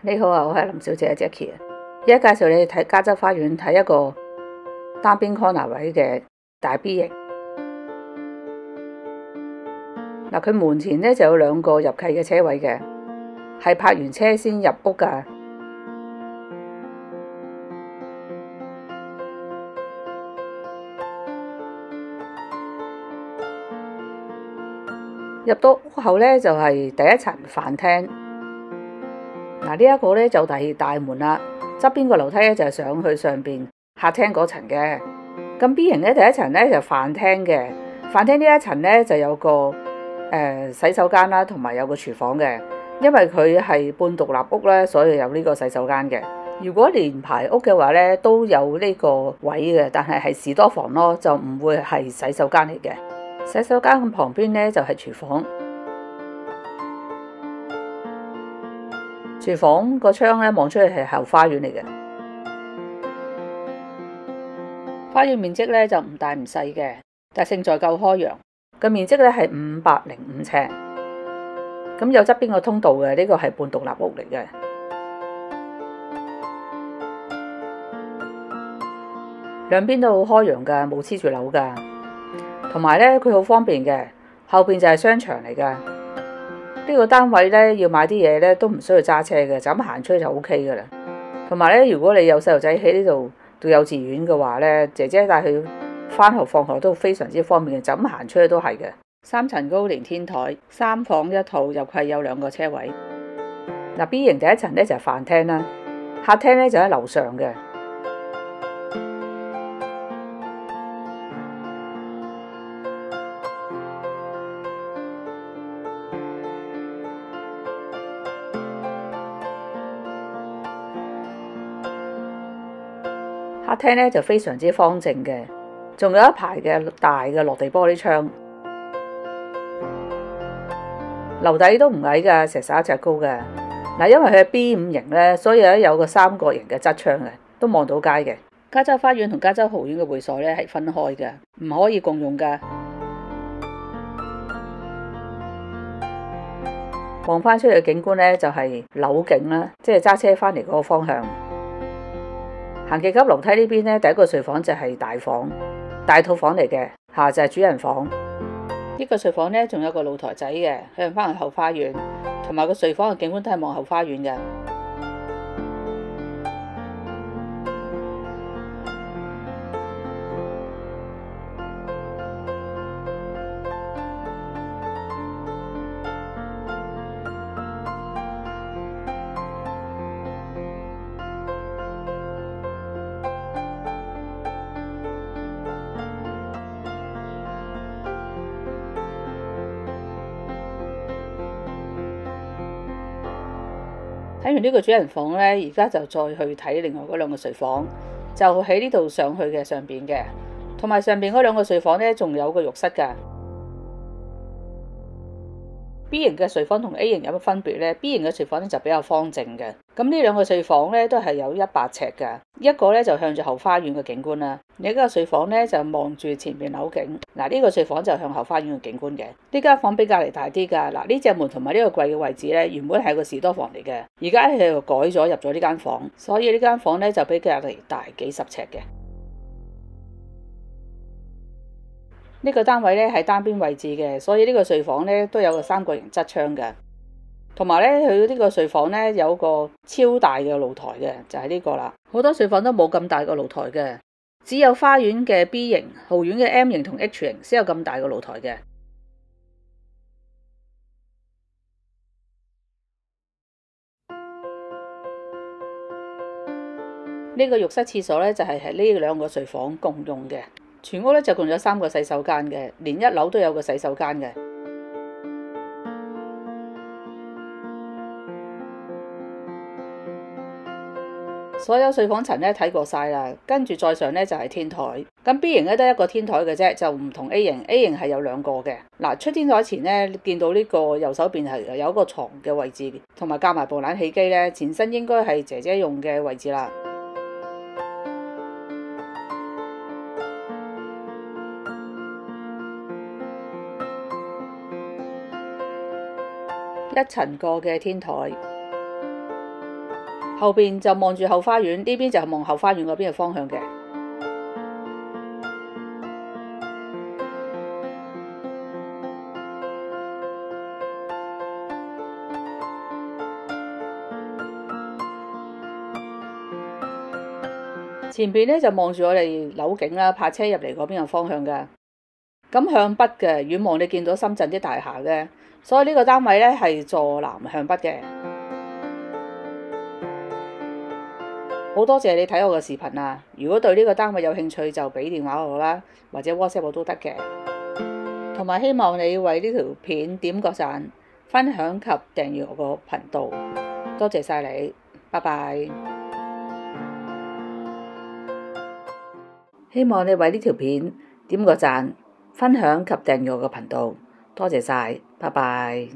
你好啊，我係林小姐 Jackie 啊。而家介紹你睇加州花園，睇一個單邊 corner 位嘅大 B 型。嗱，佢門前咧就有2個入契嘅車位嘅，係泊完車先入屋噶。入到屋後咧就係第一層飯廳。嗱，呢一個咧就係大門啦，側邊個樓梯咧就係上去上邊客廳嗰層嘅。咁 B 型咧第一層咧就飯廳嘅，飯廳呢一層咧就有個洗手間啦，同埋有個廚房嘅。因為佢係半獨立屋咧，所以有呢個洗手間嘅。如果連排屋嘅話咧，都有呢個位嘅，但係士多房咯，就唔會係洗手間嚟嘅。洗手間嘅旁邊咧就係廚房。廚房個窗咧望出去係後花園嚟嘅。花園面積咧就唔大唔細嘅，但係勝在夠開揚。個面積咧係505尺。咁有側邊個通道嘅，呢個係半獨立屋嚟嘅。兩邊都好開揚噶，冇黐住樓噶。同埋咧，佢好方便嘅，後邊就係商場嚟噶。呢個單位咧要買啲嘢咧都唔需要揸車嘅，就咁行出去就 OK 噶啦。同埋咧，如果你有細路仔喺呢度讀幼稚園嘅話咧，姐姐帶佢返學放學都非常之方便嘅，就咁行出去都係嘅。3層高連天台，3房1套，入契有2個車位。嗱， B 型第一層咧就係飯廳啦，客廳咧就喺樓上嘅。客廳咧就非常之方正嘅，仲有一排嘅大嘅落地玻璃窗，樓底都唔矮噶，成11尺高嘅。嗱，因為佢係 B5 型咧，所以咧有個3角形嘅側窗嘅，都望到街嘅。加州花園同加州豪苑嘅會所咧係分開嘅，唔可以共用噶。望翻出去嘅景觀咧就係樓景啦，即係揸車翻嚟嗰個方向。行幾級樓梯呢邊咧，第一個睡房就係大房，大套房嚟嘅，下就係主人房。呢個睡房咧仲有個露台仔嘅，向翻去後花園，同埋個睡房嘅景觀都係望後花園嘅。睇完呢個主人房呢，而家就再去睇另外嗰2個睡房，就喺呢度上去嘅上邊嘅，同埋上邊嗰2個睡房呢，仲有個浴室噶。B 型嘅睡房同 A 型有乜分別呢？ B 型嘅睡房呢就比較方正嘅，咁呢2個睡房呢都係有100尺噶，一個呢就向住後花園嘅景觀啦，另一個睡房呢就望住前面樓景。嗱，呢個睡房就向後花園嘅景觀嘅。呢間房比隔籬大啲噶。嗱，呢隻門同埋呢個櫃嘅位置呢，原本係個士多房嚟嘅，而家咧就改咗入咗呢間房，所以呢間房呢就比隔籬大幾十尺嘅。呢個單位咧係單邊位置嘅，所以呢個睡房咧都有個3角形側窗嘅，同埋咧佢呢個睡房咧有個超大嘅露台嘅，就係呢個啦。好多睡房都冇咁大個露台嘅，只有花園嘅 B 型、豪苑嘅 M 型同 H 型先有咁大個露台嘅。呢個浴室廁所咧就係呢2個睡房共用嘅。全屋咧就共有3個洗手間嘅，連1樓都有個洗手間嘅。所有睡房層咧睇過晒啦，跟住再上咧就係天台。咁 B 型咧得1個天台嘅啫，就唔同 A 型。A 型係有2個嘅。嗱，出天台前咧見到呢個右手邊係有一個床嘅位置，同埋夾埋部冷氣機咧，前身應該係姐姐用嘅位置啦。1層過嘅天台，後邊就望住後花園，呢邊就係望後花園嗰邊嘅方向嘅。前邊咧就望住我哋樓景啦，泊車入嚟嗰邊嘅方向嘅。咁向北嘅遠望，你見到深圳啲大廈嘅，所以呢個單位咧係坐南向北嘅。好多謝你睇我嘅視頻啊！如果對呢個單位有興趣，就俾電話我啦，或者 WhatsApp 我都得嘅。同埋希望你為呢條片點個讚、分享及訂閱我個頻道，多謝晒你，拜拜。希望你為呢條片點個讚、分享及訂閱我個頻道，多謝晒，拜拜。